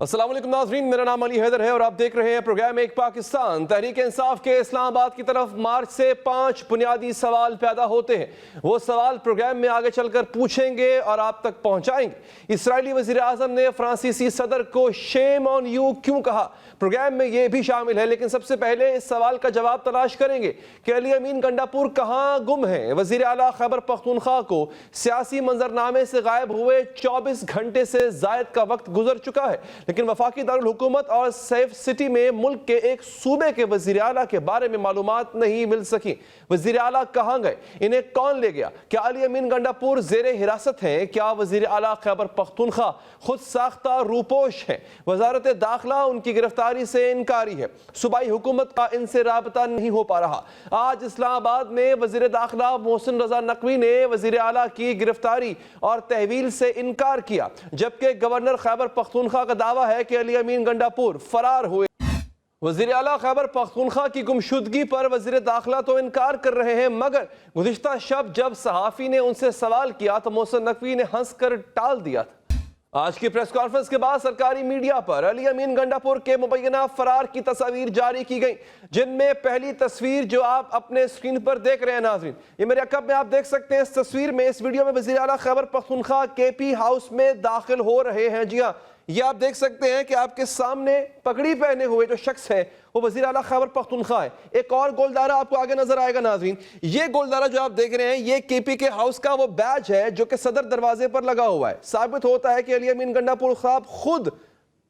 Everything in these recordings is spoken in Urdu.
السلام علیکم ناظرین، میرا نام علی حیدر ہے اور آپ دیکھ رہے ہیں پروگرام ایک پاکستان۔ تحریک انصاف کے اسلام آباد کی طرف مارچ سے 5 بنیادی سوال پیدا ہوتے ہیں۔ وہ سوال پروگرام میں آگے چل کر پوچھیں گے اور آپ تک پہنچائیں گے۔ اسرائیلی وزیر اعظم نے فرانسیسی صدر کو شیم آن یو کیوں کہا، پروگرام میں یہ بھی شامل ہے، لیکن سب سے پہلے اس سوال کا جواب تلاش کریں گے کہ علی امین گنڈاپور کہاں گم ہیں۔ وزیر اعلیٰ خیبر پختونخوا کو سیاسی منظرنامے سے غائب ہوئے 24 گھنٹے سے زائد کا وقت گزر چکا ہے، لیکن وفاقی دارالحکومت اور سیف سٹی میں ملک کے ایک صوبے کے وزیر اعلیٰ کے بارے میں معلومات نہیں مل سکیں۔ وزیر اعلیٰ کہاں گئے، انہیں کون لے گیا، کیا علی امین گنڈاپور زیر حراست ہیں، کیا وزیر اعلیٰ خیبر پختونخوا خود ساختہ روپوش ہیں۔ وزارت داخلہ ان کی گرفتاری سے انکاری ہے، صوبائی حکومت کا ان سے رابطہ نہیں ہو پا رہا۔ آج اسلام آباد میں وزیر داخلہ محسن رضا نقوی نے وزیر اعلیٰ کی گرفتاری اور تحویل سے انکار کیا، جبکہ گورنر خیبر پختونخوا کا دعویٰ ہے کہ علی امین گنڈاپور فرار ہوئے۔ وزیر اعلیٰ خیبر پختونخوا کی گمشدگی پر وزیر داخلہ تو انکار کر رہے ہیں، مگر گزشتہ شب جب صحافی نے ان سے سوال کیا تو محسن نقوی نے ہنس کر ٹال دیا تھا۔ آج کی پریس کانفرنس کے بعد سرکاری میڈیا پر علی امین گنڈاپور کے مبینہ فرار کی تصاویر جاری کی گئیں، جن میں پہلی تصویر جو آپ اپنے اسکرین پر دیکھ رہے ہیں ناظرین، یہ میرے عقب میں آپ دیکھ سکتے ہیں۔ اس تصویر میں، اس ویڈیو میں وزیر اعلیٰ خیبر پختونخوا کے پی ہاؤس میں داخل ہو رہے ہیں۔ جی ہاں، یہ آپ دیکھ سکتے ہیں کہ آپ کے سامنے پگڑی پہنے ہوئے جو شخص ہے وہ وزیر اعلیٰ خیبر پختونخوا ہے۔ ایک اور گولدارہ آپ کو آگے نظر آئے گا ناظرین، یہ گولدارہ جو آپ دیکھ رہے ہیں یہ کے پی کے ہاؤس کا وہ بیج ہے جو کہ صدر دروازے پر لگا ہوا ہے۔ ثابت ہوتا ہے کہ علی امین گنڈاپور صاحب خود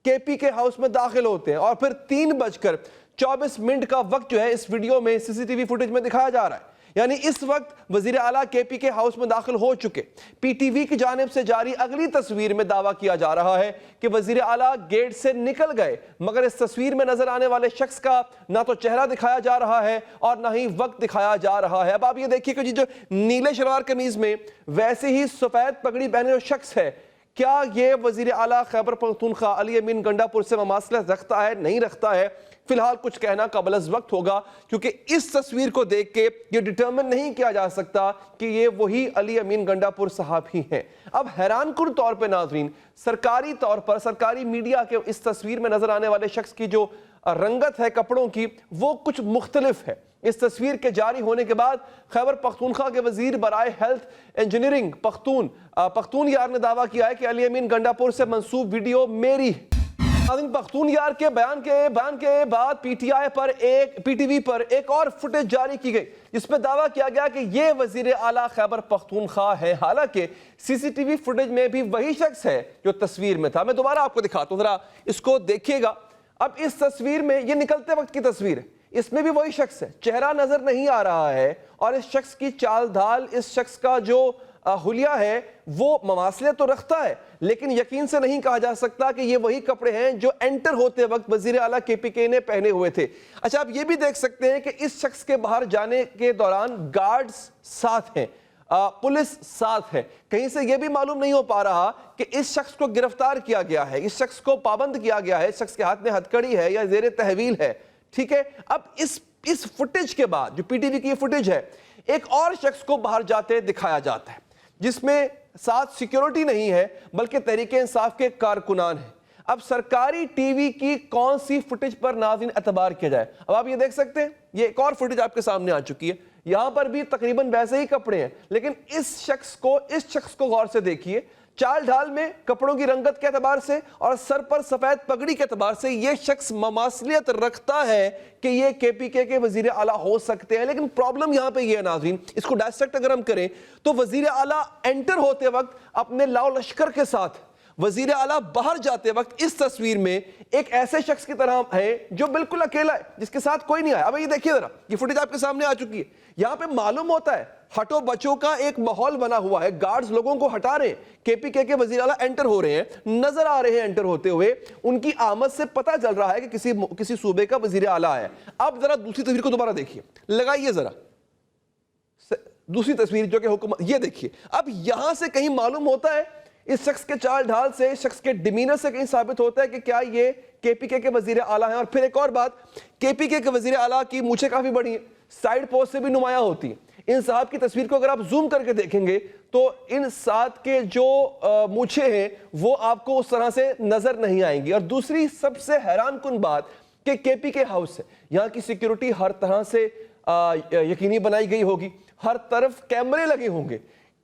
کے پی کے ہاؤس میں داخل ہوتے ہیں اور پھر 3:24 کا وقت جو ہے اس ویڈیو میں سی سی ٹی وی فوٹیج میں دکھایا جا رہا ہے، یعنی اس وقت وزیر اعلیٰ کے پی کے ہاؤس میں داخل ہو چکے۔ پی ٹی وی کی جانب سے جاری اگلی تصویر میں دعویٰ کیا جا رہا ہے کہ وزیر اعلیٰ گیٹ سے نکل گئے، مگر اس تصویر میں نظر آنے والے شخص کا نہ تو چہرہ دکھایا جا رہا ہے اور نہ ہی وقت دکھایا جا رہا ہے۔ اب آپ یہ دیکھیے کہ جو نیلے شلوار قمیض میں ویسے ہی سفید پگڑی پہنے جو شخص ہے، کیا یہ وزیر اعلیٰ خیبر پختونخوا علی امین گنڈاپور سے مماثلت رکھتا ہے، نہیں رکھتا ہے؟ فی الحال کچھ کہنا قبل از وقت ہوگا، کیونکہ اس تصویر کو دیکھ کے یہ ڈٹرمن نہیں کیا جا سکتا کہ یہ وہی علی امین گنڈاپور صاحب ہی ہیں۔ اب حیران کن طور پہ ناظرین، سرکاری طور پر سرکاری میڈیا کے اس تصویر میں نظر آنے والے شخص کی جو رنگت ہے کپڑوں کی وہ کچھ مختلف ہے۔ اس تصویر کے جاری ہونے کے بعد خیبر پختونخوا کے وزیر برائے ہیلتھ انجینئرنگ پختون یار نے دعویٰ کیا ہے کہ علی امین گنڈاپور سے منسوب ویڈیو میری ہے۔ پختون یار کے بیان کے بعد پی ٹی وی پر ایک اور فوٹیج جاری کی گئی جس میں دعویٰ کیا گیا کہ یہ وزیر اعلیٰ خیبر پختونخوا ہے، حالانکہ سی سی ٹی وی فوٹیج میں بھی وہی شخص ہے جو تصویر میں تھا۔ میں دوبارہ آپ کو دکھاتا ہوں، ذرا اس کو دیکھیے گا۔ اب اس تصویر میں یہ نکلتے وقت کی تصویر ہے، اس میں بھی وہی شخص ہے، چہرہ نظر نہیں آ رہا ہے اور اس شخص کی چال ڈھال، اس شخص کا جو حلیہ ہے وہ مماثلت تو رکھتا ہے، لیکن یقین سے نہیں کہا جا سکتا کہ یہ وہی کپڑے ہیں جو انٹر ہوتے وقت وزیر اعلیٰ کے پی کے نے پہنے ہوئے تھے۔ اچھا، آپ یہ بھی دیکھ سکتے ہیں کہ اس شخص کے باہر جانے کے دوران گارڈز ساتھ ہیں، پولیس ساتھ ہے۔ کہیں سے یہ بھی معلوم نہیں ہو پا رہا کہ اس شخص کو گرفتار کیا گیا ہے، اس شخص کو پابند کیا گیا ہے، اس شخص کے ہاتھ میں ہتھکڑی ہے یا زیر تحویل ہے، ٹھیک ہے۔ اب اس فوٹیج کے بعد جو پی ٹی وی کی فوٹیج ہے، ایک اور شخص کو باہر جاتے دکھایا جاتا ہے جس میں ساتھ سیکیورٹی نہیں ہے بلکہ تحریک انصاف کے کارکنان ہیں۔ اب سرکاری ٹی وی کی کون سی فوٹیج پر ناظرین اعتبار کیا جائے؟ اب آپ یہ دیکھ سکتے ہیں، یہ ایک اور فوٹیج آپ کے سامنے آ چکی ہے، یہاں پر بھی تقریباً ویسے ہی کپڑے ہیں، لیکن اس شخص کو غور سے دیکھیے، چال ڈھال میں، کپڑوں کی رنگت کے اعتبار سے اور سر پر سفید پگڑی کے اعتبار سے یہ شخص مماثلیت رکھتا ہے کہ یہ کے پی کے وزیر اعلیٰ ہو سکتے ہیں۔ لیکن پرابلم یہاں پہ یہ ہے ناظرین، اس کو ڈائسیکٹ اگر ہم کریں تو وزیر اعلیٰ انٹر ہوتے وقت اپنے لاؤ لشکر کے ساتھ، وزیر اعلیٰ باہر جاتے وقت اس تصویر میں ایک ایسے شخص کی طرح ہے جو بالکل اکیلا ہے، جس کے ساتھ کوئی نہیں آیا۔ اب یہ دیکھیے ذرا، یہ فوٹیج آپ کے سامنے آ چکی ہے، یہاں پہ معلوم ہوتا ہے ہٹو بچوں کا ایک ماحول بنا ہوا ہے، گارڈز لوگوں کو ہٹا رہے ہیں، کے پی کے وزیر اعلیٰ انٹر ہو رہے ہیں، نظر آ رہے ہیں انٹر ہوتے ہوئے، ان کی آمد سے پتہ چل رہا ہے کہ کسی صوبے کا وزیر اعلیٰ ہے۔ اب ذرا دوسری تصویر کو دوبارہ دیکھیے، لگائیے ذرا دوسری تصویر جو کہ حکومت، یہ دیکھیے۔ اب یہاں سے کہیں معلوم ہوتا ہے، اس شخص کے چال ڈھال سے، اس شخص کے ڈیمینر سے کہیں ثابت ہوتا ہے کہ کیا یہ کے پی کے وزیر اعلیٰ ہیں۔ اور پھر ایک اور بات، کے پی کے وزیر اعلیٰ کی مونچھیں کافی بڑی ہیں، سائیڈ پوسٹ سے بھی نمایاں ہوتی ہیں، ان صاحب کی تصویر کو اگر آپ زوم کر کے دیکھیں گے تو ان 7 کے جو مونچھیں ہیں وہ آپ کو اس طرح سے نظر نہیں آئیں گی. اور دوسری سب سے حیران کن بات کہ کے پی کے ہاؤس ہے, یہاں کی سیکیورٹی ہر طرح سے یقینی بنائی گئی ہوگی, ہر طرف کیمرے لگے ہوں گے.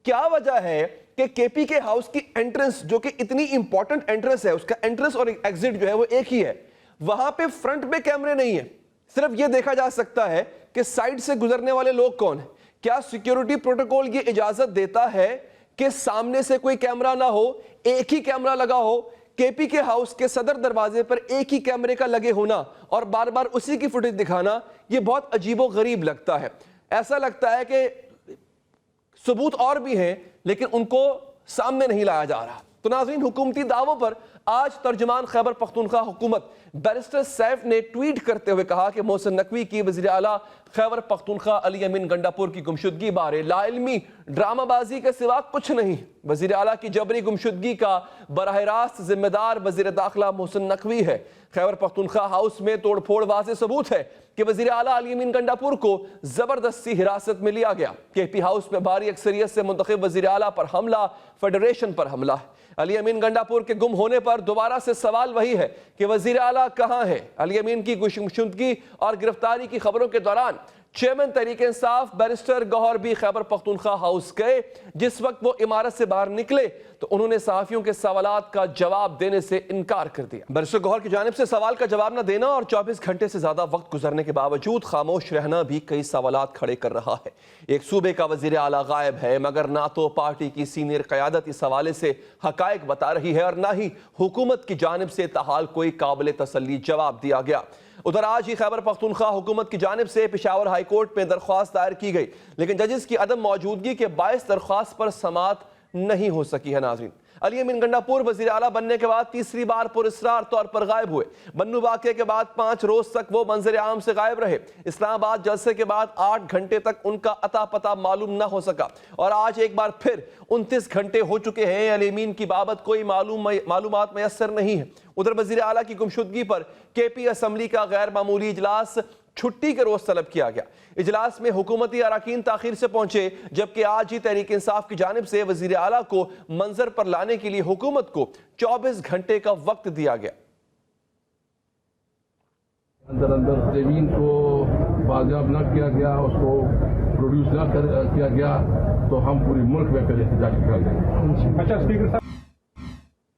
کیا وجہ ہے کہ کے پی کے ہاؤس کی انٹرنس جو کہ اتنی امپورٹنٹ انٹرنس ہے, اس کا انٹرنس اور ایگزٹ جو ہے وہ ایک ہی ہے, وہاں پہ فرنٹ پہ کیمرے نہیں ہیں؟ صرف یہ دیکھا جا سکتا ہے کہ سائڈ سے گزرنے والے لوگ کون ہیں. کیا سیکیورٹی پروٹوکول یہ اجازت دیتا ہے کہ سامنے سے کوئی کیمرہ نہ ہو, ایک ہی کیمرہ لگا ہو؟ کے پی کے ہاؤس کے صدر دروازے پر ایک ہی کیمرے کا لگے ہونا اور بار بار اسی کی فوٹیج دکھانا, یہ بہت عجیب و غریب لگتا ہے. ایسا لگتا ہے کہ ثبوت اور بھی ہیں لیکن ان کو سامنے نہیں لایا جا رہا. تو ناظرین, حکومتی دعووں پر آج ترجمان خیبر پختونخوا حکومت بیرسٹر سیف نے ٹویٹ کرتے ہوئے کہا کہ محسن نقوی کی وزیر اعلیٰ خیبر پختونخوا علی امین گنڈاپور کی گمشدگی بارے لا علمی ڈرامہ بازی کے سوا کچھ نہیں. وزیر اعلیٰ کی جبری گمشدگی کا براہ راست ذمہ دار وزیر داخلہ محسن نقوی ہے. خیبر پختونخوا ہاؤس میں توڑ پھوڑ واضح ثبوت ہے کہ وزیر اعلیٰ علی امین گنڈاپور کو زبردستی حراست میں لیا گیا. کے پی ہاؤس میں بھاری اکثریت سے منتخب وزیر اعلیٰ پر حملہ فیڈریشن پر حملہ ہے. علی امین گنڈاپور کے گم ہونے پر دوبارہ سے سوال وہی ہے کہ وزیر اعلیٰ کہاں ہے؟ علی امین کی گمشدگی اور گرفتاری کی خبروں کے دوران چیئرمین تحریک انصاف بیرسٹر گوہر بھی خیبر پختونخوا ہاؤس گئے. جس وقت وہ عمارت سے باہر نکلے تو انہوں نے صحافیوں کے سوالات کا جواب دینے سے انکار کر دیا. بیرسٹر گوہر کی جانب سے سوال کا جواب نہ دینا اور 24 گھنٹے سے زیادہ وقت گزرنے کے باوجود خاموش رہنا بھی کئی سوالات کھڑے کر رہا ہے. ایک صوبے کا وزیر اعلیٰ غائب ہے مگر نہ تو پارٹی کی سینئر قیادت اس حوالے سے حقائق بتا رہی ہے اور نہ ہی حکومت کی جانب سے تاحال کوئی قابل تسلی جواب دیا گیا. ادھر آج ہی خیبر پختونخوا حکومت کی جانب سے پشاور ہائی کورٹ میں درخواست دائر کی گئی لیکن ججز کی عدم موجودگی کے باعث درخواست پر سماعت نہیں ہو سکی ہے. ناظرین, علی امین گنڈاپور وزیر اعلیٰ بننے کے بعد تیسری بار پر اصرار طور پر غائب ہوئے. بنو واقعے کے بعد 5 روز تک وہ منظر عام سے غائب رہے. اسلام آباد جلسے کے بعد 8 گھنٹے تک ان کا اتا پتہ معلوم نہ ہو سکا اور آج ایک بار پھر 29 گھنٹے ہو چکے ہیں. علی امین کی بابت کوئی معلومات میسر نہیں ہے. ادھر وزیر اعلیٰ کی گمشدگی پر کے پی اسمبلی کا غیر معمولی اجلاس چھٹی کے روز طلب کیا گیا. اجلاس میں حکومتی اراکین تاخیر سے پہنچے جبکہ آج ہی تحریک انصاف کی جانب سے وزیر اعلیٰ کو منظر پر لانے کے لیے حکومت کو 24 گھنٹے کا وقت دیا گیا. اندر زمین کو بازیاب نہ کیا گیا, اس کو پروڈیوس نہ کیا گیا تو ہم پوری ملک میں پہلے احتجاج کر دیں گے. اچھا اسپیکر صاحب,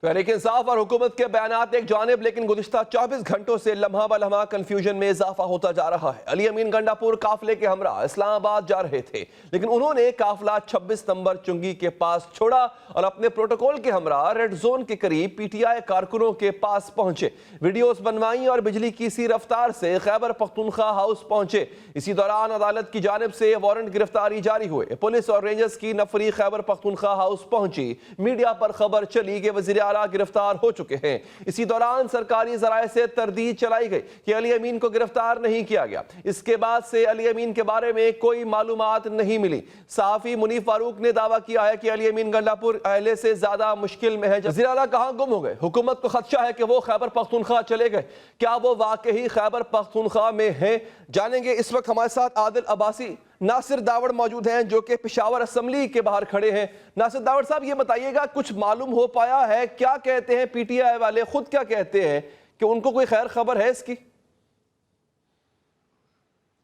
تحریک انصاف اور حکومت کے بیانات ایک جانب لیکن گزشتہ 24 گھنٹوں سے لمحہ بلمحہ کنفیوژن میں اضافہ ہوتا جا رہا ہے. علی امین گنڈاپور قافلے کے ہمراہ اسلام آباد جا رہے تھے لیکن انہوں نے قافلہ 26 نمبر چنگی کے پاس چھوڑا اور اپنے پروٹوکول کے ہمراہ ریڈ زون کے قریب پی ٹی آئی کارکنوں کے پاس پہنچے. ویڈیوز بنوائیں اور بجلی کی سی رفتار سے خیبر پختونخوا ہاؤس پہنچے. اسی دوران عدالت کی جانب سے وارنٹ گرفتاری جاری ہوئے. پولیس اور رینجرز کی نفری خیبر پختونخوا ہاؤس پہنچی. میڈیا پر خبر چلی کہ وزیر اعلیٰ گرفتار ہو چکے ہیں. اسی دوران سرکاری ذرائع سے تردید چلائی گئی کہ علی امین کو گرفتار نہیں کیا گیا. اس کے بعد سے علی امین کے بارے میں کوئی معلومات نہیں ملی. صحافی منیف فاروق نے دعویٰ کیا ہے کہ علی امین گنڈاپور اہلے سے زیادہ مشکل میں ہے. وزیر اعلیٰ کہاں گم ہو گئے؟ حکومت کو خدشہ ہے کہ وہ خیبر پختونخوا چلے گئے. کیا وہ واقعی خیبر پختونخوا میں ہیں؟ جانیں گے. اس وقت ہمارے ساتھ عادل عباسی ناصر داوڑ موجود ہیں جو کہ پشاور اسمبلی کے باہر کھڑے ہیں. ناصر داوڑ صاحب, یہ بتائیے گا کچھ معلوم ہو پایا ہے؟ کیا کہتے ہیں پی ٹی آئی والے, خود کیا کہتے ہیں کہ ان کو کوئی خیر خبر ہے اس کی؟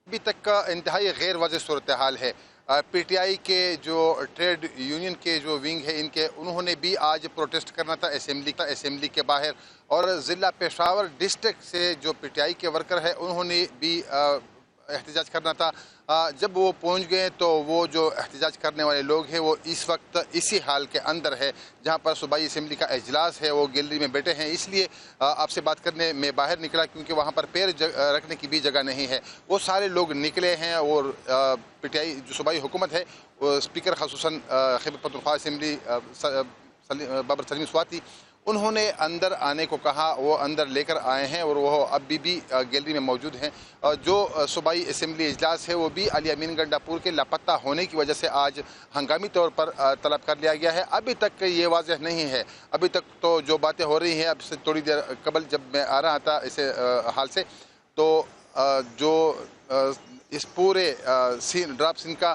ابھی تک کا انتہائی غیر واضح صورتحال ہے. پی ٹی آئی کے جو ٹریڈ یونین کے جو ونگ ہے انہوں نے بھی آج پروٹیسٹ کرنا تھا اسمبلی کے باہر, اور ضلع پشاور ڈسٹرکٹ سے جو پی ٹی آئی کے ورکر ہے انہوں نے بھی احتجاج کرنا تھا. جب وہ پہنچ گئے تو وہ جو احتجاج کرنے والے لوگ ہیں وہ اس وقت اسی حال کے اندر ہے جہاں پر صوبائی اسمبلی کا اجلاس ہے, وہ گیلری میں بیٹھے ہیں. اس لیے آپ سے بات کرنے میں باہر نکلا کیونکہ وہاں پر پیر رکھنے کی بھی جگہ نہیں ہے. وہ سارے لوگ نکلے ہیں اور پی ٹی آئی جو صوبائی حکومت ہے, اسپیکر خصوصاً خیبر پختونخوا اسمبلی بابر سلیم سواتی, انہوں نے اندر آنے کو کہا. وہ اندر لے کر آئے ہیں اور وہ اب بھی گیلری میں موجود ہیں. جو صوبائی اسمبلی اجلاس ہے وہ بھی علی امین گنڈاپور کے لاپتہ ہونے کی وجہ سے آج ہنگامی طور پر طلب کر لیا گیا ہے. ابھی تک یہ واضح نہیں ہے. ابھی تک تو جو باتیں ہو رہی ہیں, اب سے تھوڑی دیر قبل جب میں آ رہا تھا اس حال سے, تو جو اس پورے ڈراپ سین کا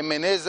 MNAs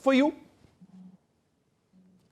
for you?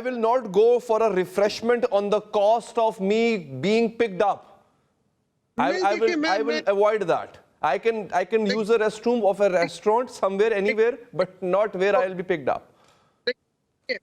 will not go for a refreshment on the cost of me being picked up. I will avoid that. I can use a restroom of a restaurant somewhere, anywhere, but not where I will be picked up.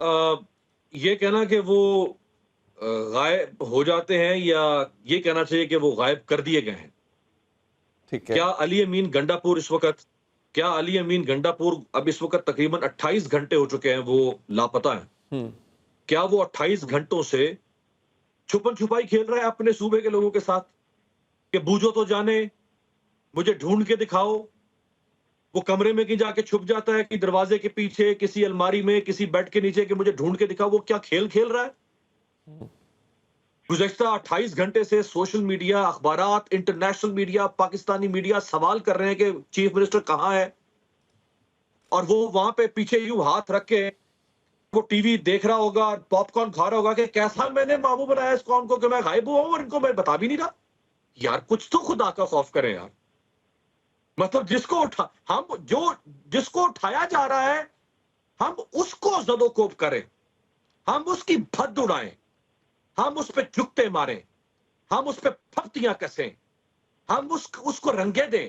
یہ کہنا کہ وہ غائب ہو جاتے ہیں یا یہ کہنا چاہیے کہ وہ غائب کر دیے گئے ہیں. ٹھیک ہے. کیا علی امین گنڈا پور اب اس وقت تقریباً 28 گھنٹے ہو چکے ہیں وہ لاپتہ ہیں. کیا وہ 28 گھنٹوں سے چھپن چھپائی کھیل رہا ہے اپنے صوبے کے لوگوں کے ساتھ کہ بوجھو تو جانے, مجھے ڈھونڈ کے دکھاؤ؟ وہ کمرے میں کہیں جا کے چھپ جاتا ہے کہ دروازے کے پیچھے, کسی الماری میں, کسی بیڈ کے نیچے کہ مجھے ڈھونڈ کے دکھاؤ. وہ کیا کھیل کھیل رہا ہے؟ گزشتہ 28 گھنٹے سے سوشل میڈیا, اخبارات, انٹرنیشنل میڈیا, پاکستانی میڈیا سوال کر رہے ہیں کہ چیف منسٹر کہاں ہے, اور وہ وہاں پہ پیچھے یوں ہاتھ رکھ کے وہ ٹی وی دیکھ رہا ہوگا, پاپ کارن کھا رہا ہوگا کہ کیسا میں نے ماموں بنایا اس قوم کو کہ میں غائب ہوا ہوں اور ان کو میں بتا بھی نہیں رہا. یار کچھ تو خدا کا خوف کریں یار. مطلب جس کو اٹھایا جا رہا ہے ہم اس کو زد و کوب کریں, ہم اس کی بھد اڑائیں, ہم اس پہ جھکتے ماریں, ہم اس پہ پھپتیاں کسیں, ہم اس کو رنگے دیں,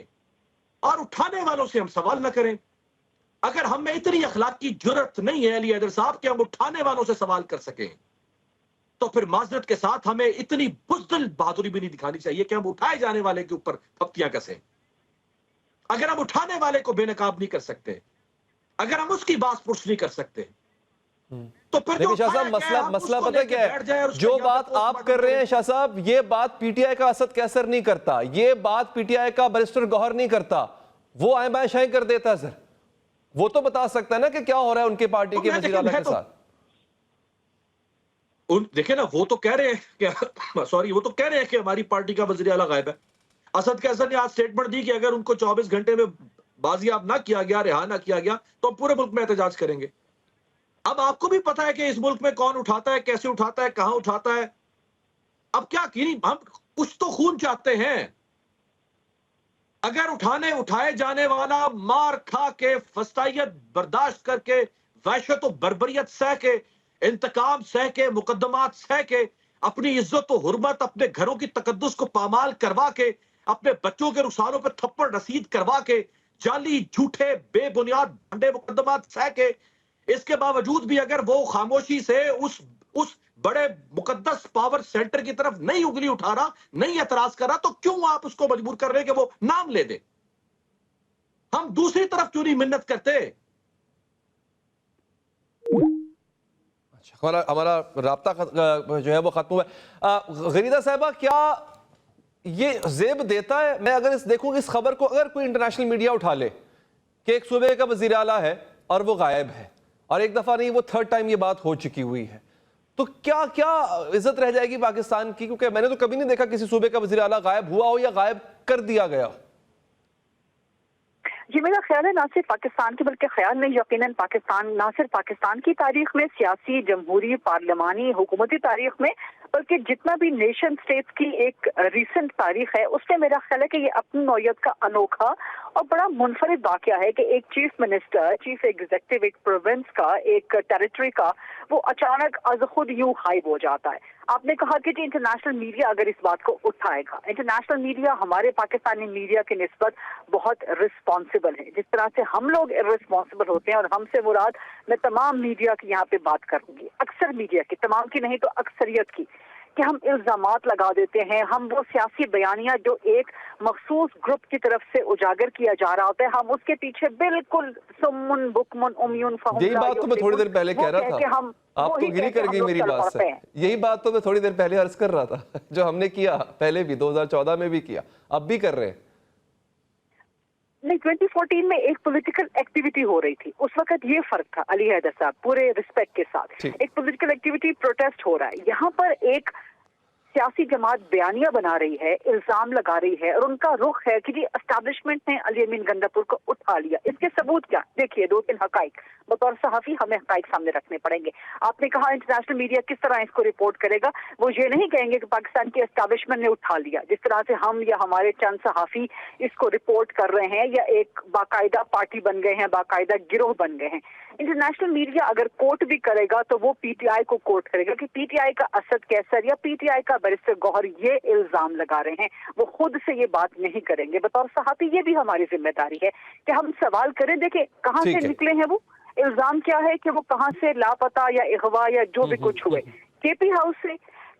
اور اٹھانے والوں سے ہم سوال نہ کریں. اگر ہم میں اتنی اخلاقی جرت نہیں ہے علی حیدر صاحب کہ ہم اٹھانے والوں سے سوال کر سکیں, تو پھر معذرت کے ساتھ ہمیں اتنی بزدل بہادری بھی نہیں دکھانی چاہیے کہ ہم اٹھائے جانے والے کے اوپر پھپتیاں کسیں. اگر ہم اٹھانے والے کو بے نقاب نہیں کر سکتے, اگر ہم اس کی باس پرس نہیں کر سکتے, تو پھر لیکن شاہ صاحب مسئلہ پتہ کیا ہے, جو بات آپ کر رہے ہیں شاہ صاحب, یہ بات پی ٹی آئی کا اسد کیسر نہیں کرتا, یہ بات پی ٹی آئی کا بیرسٹر گوہر نہیں کرتا, وہ آئیں بائیں شائیں کر دیتا ہے. سر وہ تو بتا سکتا ہے نا کہ کیا ہو رہا ہے ان کے پارٹی کے وزیر اعلیٰ کے ساتھ. دیکھیں نا, وہ تو کہہ رہے ہیں کہ ہماری پارٹی کا وزیر اعلیٰ غائب ہے. اسد کیسر نے آج سٹیٹمنٹ دی کہ اگر ان کو 24 گھنٹے میں بازیاب نہ کیا گیا, رہا نہ کیا گیا, تو ہم پورے ملک میں احتجاج کریں گے. اب آپ کو بھی پتا ہے کہ اس ملک میں کون اٹھاتا ہے, کیسے اٹھاتا ہے, کہاں اٹھاتا ہے. اب کیا ہم کچھ تو خون چاہتے ہیں. اگر اٹھائے جانے والا مار کھا کے, فسطائیت برداشت کر کے, وحشت و بربریت سہ کے, انتقام سہ کے, مقدمات سہ کے, اپنی عزت و حرمت, اپنے گھروں کی تقدس کو پامال کروا کے, اپنے بچوں کے رخساروں پہ تھپڑ رسید کروا کے, جعلی جھوٹے بے بنیاد بھنڈے مقدمات سہ کے, اس کے باوجود بھی اگر وہ خاموشی سے اس بڑے مقدس پاور سینٹر کی طرف نہیں انگلی اٹھا رہا, نہیں اعتراض کر رہا, تو کیوں آپ اس کو مجبور کر رہے ہیں کہ وہ نام لے دے؟ ہم دوسری طرف کیوں نہیں منت کرتے؟ ہمارا رابطہ جو ہے وہ ختم ہوا ہے. غریدہ صاحبہ, کیا یہ زیب دیتا ہے, میں اگر دیکھوں کہ اس خبر کو اگر کوئی انٹرنیشنل میڈیا اٹھا لے کہ ایک صوبے کا وزیر اعلیٰ ہے اور وہ غائب ہے, اور ایک دفعہ نہیں وہ 3rd ٹائم یہ بات ہو چکی ہوئی ہے, تو کیا عزت رہ جائے گی پاکستان کی؟ کیونکہ میں نے تو کبھی نہیں دیکھا کسی صوبے کا وزیر اعلیٰ غائب ہوا ہو یا غائب کر دیا گیا ہو. جی میرا خیال ہے نہ صرف پاکستان کی بلکہ خیال میں یقیناً پاکستان نہ صرف پاکستان کی تاریخ میں, سیاسی, جمہوری, پارلیمانی, حکومتی تاریخ میں, بلکہ جتنا بھی نیشن سٹیٹس کی ایک ریسنٹ تاریخ ہے اس میں میرا خیال ہے کہ یہ اپنی نوعیت کا انوکھا اور بڑا منفرد واقعہ ہے کہ ایک چیف منسٹر, چیف ایگزیکٹو ایک پروونس کا, ایک ٹیریٹری کا, وہ اچانک از خود یوں غائب ہو جاتا ہے. آپ نے کہا کہ انٹرنیشنل میڈیا اگر اس بات کو اٹھائے گا, انٹرنیشنل میڈیا ہمارے پاکستانی میڈیا کے نسبت بہت رسپانسبل ہے, جس طرح سے ہم لوگ رسپانسبل ہوتے ہیں, اور ہم سے مراد میں تمام میڈیا کی یہاں پہ بات کروں گی, اکثر میڈیا کی, تمام کی نہیں تو اکثریت کی, کہ ہم الزامات لگا دیتے ہیں, ہم وہ سیاسی بیانیہ جو ایک مخصوص گروپ کی طرف سے اجاگر کیا جا رہا ہوتا ہے, ہم اس کے پیچھے بالکل سمن بکمن امیون فہم. یہی بات تو میں تھوڑی دیر پہلے کہہ رہا تھا, آپ تو گری کر گئی میری بات سے. یہی بات تو میں تھوڑی دیر پہلے عرض کر رہا تھا, جو ہم نے کیا پہلے بھی 2014 میں بھی کیا, اب بھی کر رہے ہیں. نہیں, 2014 میں ایک پولیٹیکل ایکٹیویٹی ہو رہی تھی, اس وقت یہ فرق تھا علی حیدر صاحب, پورے رسپیکٹ کے ساتھ ایک پولیٹیکل ایکٹیویٹی, پروٹیسٹ ہو رہا ہے. یہاں پر ایک سیاسی جماعت بیانیہ بنا رہی ہے, الزام لگا رہی ہے, اور ان کا رخ ہے کہ جی اسٹیبلشمنٹ نے علی امین گنڈا پور کو اٹھا لیا. اس کے ثبوت کیا؟ دیکھیے 2-3 حقائق بطور صحافی ہمیں حقائق سامنے رکھنے پڑیں گے. آپ نے کہا انٹرنیشنل میڈیا کس طرح اس کو رپورٹ کرے گا, وہ یہ نہیں کہیں گے کہ پاکستان کی اسٹیبلشمنٹ نے اٹھا لیا, جس طرح سے ہم یا ہمارے چند صحافی اس کو رپورٹ کر رہے ہیں, یا ایک باقاعدہ پارٹی بن گئے ہیں, باقاعدہ گروہ بن گئے ہیں. انٹرنیشنل میڈیا اگر کوٹ بھی کرے گا تو وہ پی ٹی آئی کو کوٹ کرے گا کہ پی ٹی آئی کا اسد کیسر یا پی ٹی آئی کا بیرسٹر گوہر یہ الزام لگا رہے ہیں, وہ خود سے یہ بات نہیں کریں گے. بطور صحافی یہ بھی ہماری ذمہ داری ہے کہ ہم سوال کریں. دیکھیں کہاں سے نکلے ہیں وہ, الزام کیا ہے کہ وہ کہاں سے لاپتہ یا اغوا یا جو بھی کچھ ہوئے، کے پی ہاؤس سے،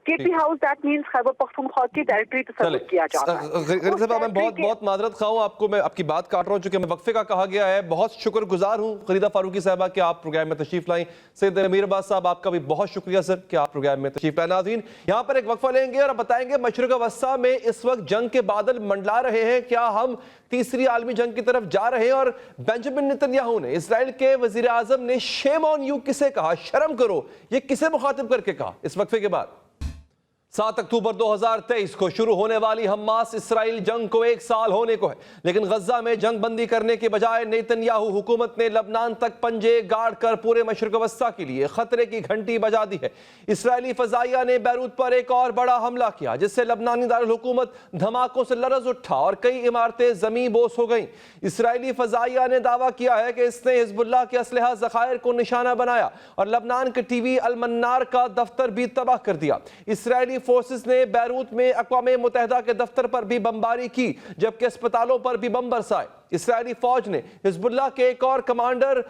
کے P house that means Khyber Pakhtunkhwa کی ٹیریٹری تصور کیا جاتا ہے۔ غریب صاحب میں بہت معذرت خواہ ہوں، آپ کو میں آپ کی بات کاٹ رہا ہوں چونکہ میں وقفے کا کہا گیا ہے۔ بہت شکر گزار ہوں غریدہ فاروقی صاحبہ کہ آپ پروگرام میں تشریف لائیں۔ سید امیر عباس صاحب آپ کا بھی بہت شکریہ سر کہ آپ پروگرام میں تشریف لائیں۔ ناظرین یہاں پر ایک وقفہ لیں گے اور بتائیں گے مشرق وسطیٰ میں اس وقت جنگ کے بادل منڈلا رہے ہیں، کیا ہم تیسری عالمی جنگ کی طرف جا رہے ہیں؟ اور بنجامن نیتن نے اسرائیل کے وزیر اعظم نے شیم آن یو کسے کہا، شرم کرو، یہ کسے مخاطب کر کے کہا؟ اس وقفے کے بعد 7 اکتوبر 2023 کو شروع ہونے والی حماس اسرائیل جنگ کو 1 سال ہونے کو ہے، لیکن غزہ میں جنگ بندی کرنے کے بجائے نیتن یاہو حکومت نے لبنان تک پنجے گاڑ کر پورے مشرق وسطیٰ کے لیے خطرے کی گھنٹی بجا دی ہے۔ اسرائیلی فضائیہ نے بیروت پر ایک اور بڑا حملہ کیا جس سے لبنانی دارالحکومت دھماکوں سے لرز اٹھا اور کئی عمارتیں زمیں بوس ہو گئیں۔ اسرائیلی فضائیہ نے دعویٰ کیا ہے کہ اس نے حزب اللہ کے اسلحہ ذخائر کو نشانہ بنایا اور لبنان کے ٹی وی المنار کا دفتر بھی تباہ کر دیا۔ اسرائیلی فورسز نے بیروت میں اقوام متحدہ کے دفتر پر بھی بمباری کی جبکہ اسپتالوں پر بھی بم برسائے۔ اسرائیلی فوج نے حزب اللہ کے ایک اور کمانڈر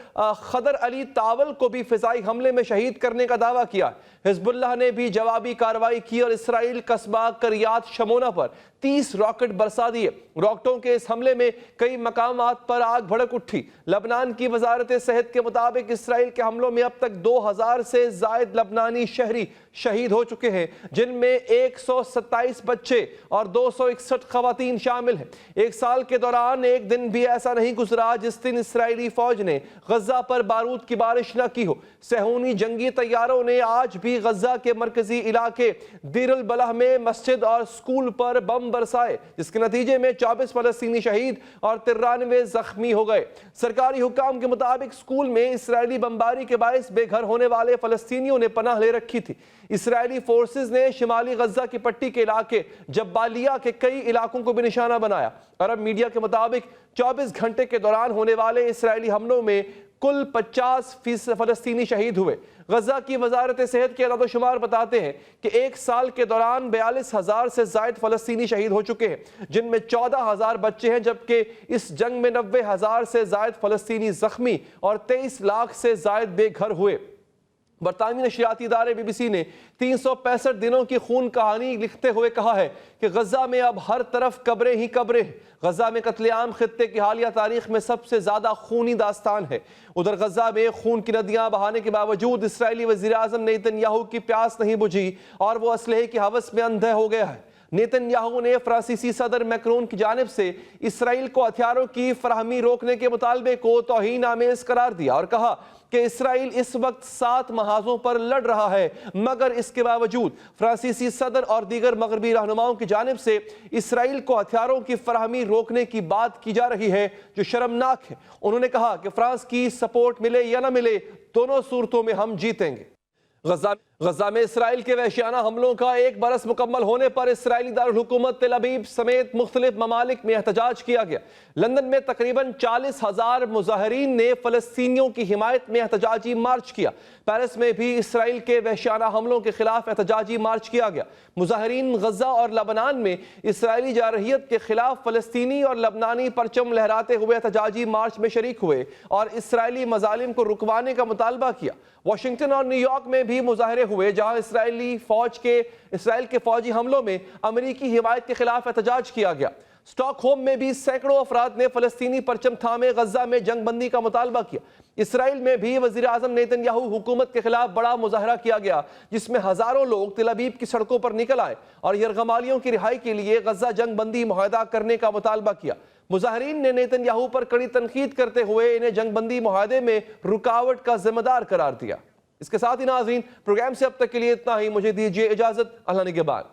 خضر علی تاول کو بھی فضائی حملے میں شہید کرنے کا دعویٰ کیا۔ حزب اللہ نے بھی جوابی کارروائی کی اور اسرائیل قصبہ کریات شمونہ پر 30 راکٹ برسا دیے۔ راکٹوں کے اس حملے میں کئی مقامات پر آگ بھڑک اٹھی۔ لبنان کی وزارت صحت کے مطابق اسرائیل کے حملوں میں اب تک 2000 سے زائد لبنانی شہری شہید ہو چکے ہیں، جن میں 127 بچے اور 261 خواتین شامل ہیں۔ 1 سال کے دوران ایک دن بھی ایسا نہیں گزرا جس دن اسرائیلی فوج نے غزہ پر بارود کی بارش نہ کی ہو۔ صہیونی جنگی طیاروں نے آج بھی غزہ کے مرکزی علاقے دیر البلح میں مسجد اور سکول پر بم برسائے جس کے نتیجے میں 24 فلسطینی شہید اور 93 زخمی ہو گئے۔ سرکاری حکام کے مطابق سکول میں اسرائیلی بمباری کے باعث بے گھر ہونے والے فلسطینیوں نے پناہ لے رکھی تھی۔ اسرائیلی فورسز نے شمالی غزہ کی پٹی کے علاقے جبالیہ کے کئی علاقوں کو بھی نشانہ بنایا۔ عرب میڈیا کے مطابق 24 گھنٹے کے دوران ہونے والے اسرائیلی حملوں میں کل 50 فلسطینی شہید ہوئے۔ غزہ کی وزارت صحت کے اعداد و شمار بتاتے ہیں کہ 1 سال کے دوران 42,000 سے زائد فلسطینی شہید ہو چکے ہیں، جن میں 14,000 بچے ہیں، جبکہ اس جنگ میں 90,000 سے زائد فلسطینی زخمی اور 23 لاکھ سے زائد بے گھر ہوئے۔ برطانوی نشریاتی ادارے بی بی سی نے 365 دنوں کی خون کہانی لکھتے ہوئے کہا ہے کہ غزہ میں اب ہر طرف قبریں ہی قبریں ہیں۔ غزہ میں قتل عام خطے کی حالیہ تاریخ میں سب سے زیادہ خونی داستان ہے۔ ادھر غزہ میں خون کی ندیاں بہانے کے باوجود اسرائیلی وزیر اعظم نیتن یاہو کی پیاس نہیں بجھی اور وہ اسلحے کی ہوس میں اندھے ہو گیا ہے۔ نیتن یاہو نے فرانسیسی صدر میکرون کی جانب سے اسرائیل کو ہتھیاروں کی فراہمی روکنے کے مطالبے کو توہین آمیز قرار دیا اور کہا کہ اسرائیل اس وقت 7 محاذوں پر لڑ رہا ہے، مگر اس کے باوجود فرانسیسی صدر اور دیگر مغربی رہنماؤں کی جانب سے اسرائیل کو ہتھیاروں کی فراہمی روکنے کی بات کی جا رہی ہے جو شرمناک ہے۔ انہوں نے کہا کہ فرانس کی سپورٹ ملے یا نہ ملے، دونوں صورتوں میں ہم جیتیں گے۔ غزہ میں اسرائیل کے وحشیانہ حملوں کا 1 برس مکمل ہونے پر اسرائیلی دارالحکومت تل ابیب سمیت مختلف ممالک میں احتجاج کیا گیا۔ لندن میں تقریباً 40,000 مظاہرین نے فلسطینیوں کی حمایت میں احتجاجی مارچ کیا۔ پیرس میں بھی اسرائیل کے وحشیانہ حملوں کے خلاف احتجاجی مارچ کیا گیا۔ مظاہرین غزہ اور لبنان میں اسرائیلی جارحیت کے خلاف فلسطینی اور لبنانی پرچم لہراتے ہوئے احتجاجی مارچ میں شریک ہوئے اور اسرائیلی مظالم کو رکوانے کا مطالبہ کیا۔ واشنگٹن اور نیو یارک میں بھی مظاہرے ہوئے جہاں اسرائیل کے فوجی حملوں میں امریکی حمایت کے خلاف احتجاج کیا گیا۔ سٹاک ہوم میں بھی سینکڑوں افراد نے فلسطینی پرچم تھامے غزہ میں جنگ بندی کا مطالبہ کیا۔ اسرائیل میں بھی وزیر اعظم نیتن یاہو حکومت کے خلاف بڑا مظاہرہ کیا گیا جس میں ہزاروں لوگ تل ابیب کی سڑکوں پر نکل آئے اور یرغمالیوں کی رہائی کے لیے غزہ جنگ بندی معاہدہ کرنے کا مطالبہ کیا۔ مظاہرین نے نیتن یاہو پر کڑی تنقید کرتے ہوئے انہیں جنگ بندی معاہدے میں رکاوٹ کا ذمہ دار قرار دیا۔ اس کے ساتھ ہی ناظرین پروگرام سے اب تک کے لیے اتنا ہی، مجھے دیجیے اجازت، اللہ نگہبان۔